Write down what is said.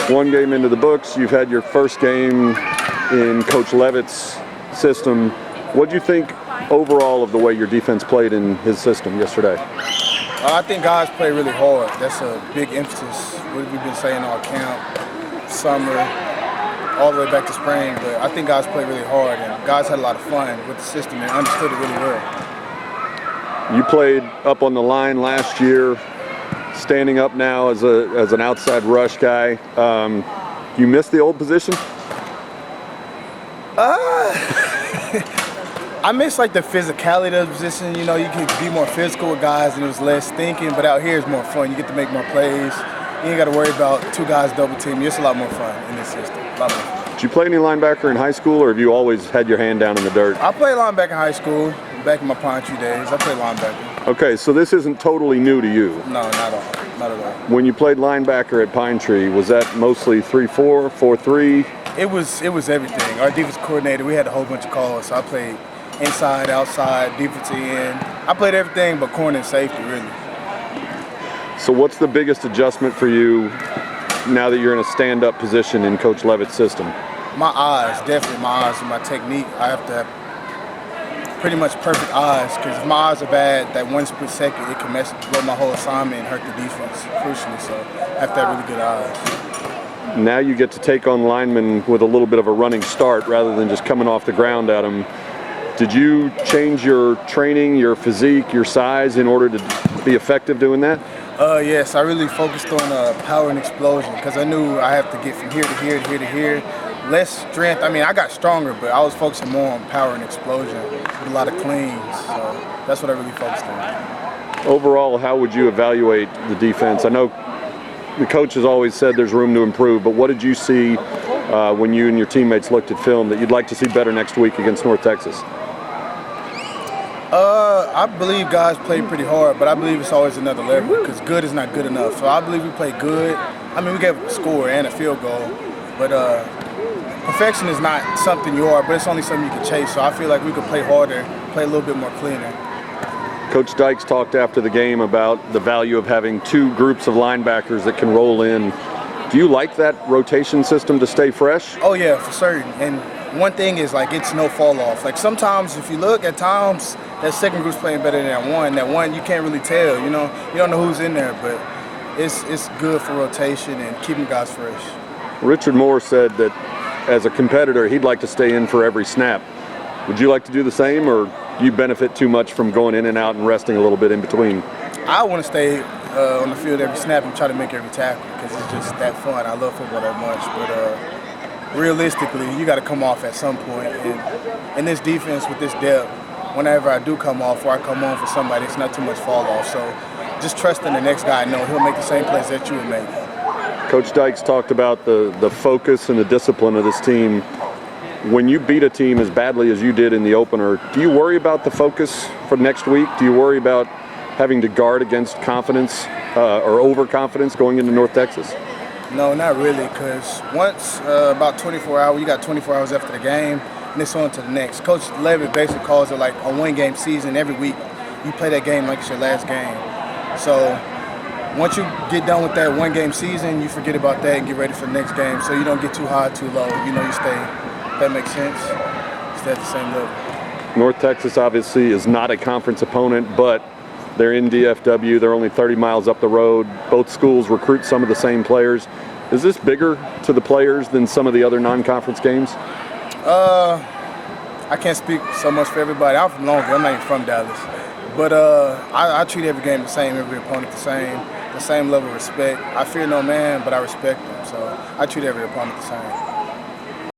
One game into the books, you've had your first game in Coach Levitt's system. What do you think overall of the way your defense played in his system yesterday? I think guys play really hard. That's a big emphasis. What we've been saying all camp, summer, all the way back to spring. But I think guys play really hard, and guys had a lot of fun with the system and understood it really well. You played up on the line last year, standing up now as an outside rush guy. You miss the old position? I miss like the physicality of the position. You know, you can be more physical with guys and it was less thinking, but out here it's more fun. You get to make more plays. You ain't got to worry about two guys double team. It's a lot more fun in this system. A lot more fun. Did you play any linebacker in high school, or have you always had your hand down in the dirt? I played linebacker in high school, back in my Pine Tree days. I played linebacker. Okay, so this isn't totally new to you. No, not at all. Not at all. When you played linebacker at Pine Tree, was that mostly 3-4, 4-3? It was everything. Our defense coordinator, we had a whole bunch of calls. So I played inside, outside, defensive end. I played everything but corner and safety, really. So what's the biggest adjustment for you now that you're in a stand-up position in Coach Levitt's system? My eyes, definitely my eyes and my technique. I have to have pretty much perfect eyes, because if my eyes are bad, that 1 split second, it can mess up my whole assignment and hurt the defense, crucially. So I have to have really good eyes. Now you get to take on linemen with a little bit of a running start rather than just coming off the ground at them. Did you change your training, your physique, your size in order to be effective doing that? Yes, I really focused on power and explosion, because I knew I have to get from here to here to here to here. Less strength. I mean, I got stronger, but I was focusing more on power and explosion with a lot of cleans. So that's what I really focused on. Overall, how would you evaluate the defense? I know the coach has always said there's room to improve, but what did you see when you and your teammates looked at film that you'd like to see better next week against North Texas? I believe guys play pretty hard, but I believe it's always another level, because good is not good enough. So I believe we play good. I mean, we gave a score and a field goal, but perfection is not something you are, but it's only something you can chase. So I feel like we could play harder, play a little bit more cleaner. Coach Dykes talked after the game about the value of having two groups of linebackers that can roll in. Do you like that rotation system to stay fresh? Oh yeah, for certain. And one thing is, like, it's no fall off. Like, sometimes if you look at times, that second group's playing better than that one. That one, you can't really tell, you know? You don't know who's in there, but it's good for rotation and keeping guys fresh. Richard Moore said that as a competitor, he'd like to stay in for every snap. Would you like to do the same, or do you benefit too much from going in and out and resting a little bit in between? I want to stay on the field every snap and try to make every tackle, because it's just that fun. I love football that much, but realistically, you got to come off at some point. And in this defense with this depth, whenever I do come off or I come on for somebody, it's not too much fall off. So just trusting the next guy, I know he'll make the same plays that you would make. Coach Dykes talked about the focus and the discipline of this team. When you beat a team as badly as you did in the opener, do you worry about the focus for next week? Do you worry about having to guard against confidence or overconfidence going into North Texas? No, not really, because once about 24 hours, you got 24 hours after the game, and it's on to the next. Coach Levitt basically calls it like a one-game season. Every week you play that game like it's your last game. So once you get done with that one-game season, you forget about that and get ready for the next game, so you don't get too high, too low. You know, you stay, if that makes sense, stay at the same level. North Texas obviously is not a conference opponent, but they're in DFW. They're only 30 miles up the road. Both schools recruit some of the same players. Is this bigger to the players than some of the other non-conference games? I can't speak so much for everybody. I'm from Longview. I'm not even from Dallas. But I treat every game the same, every opponent the same level of respect. I fear no man, but I respect them. So I treat every opponent the same.